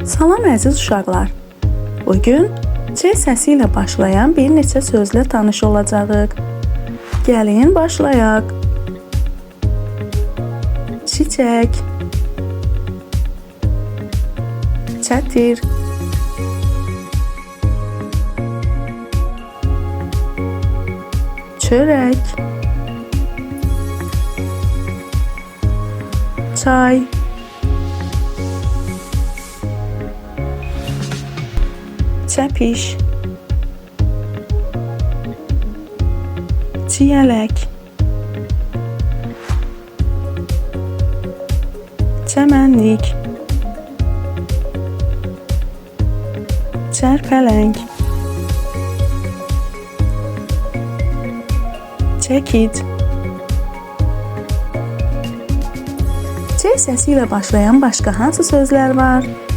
Salam əziz uşaqlar. Bugün C səsi ilə başlayan bir neçə sözlə tanış olacağıq. Gəlin başlayaq. Çiçək, çətir, çörək, çay, çəpiş, çiyələk, çəmənlik, çərpələng, çəkic. C səsi ilə başlayan başqa hansı sözlər var?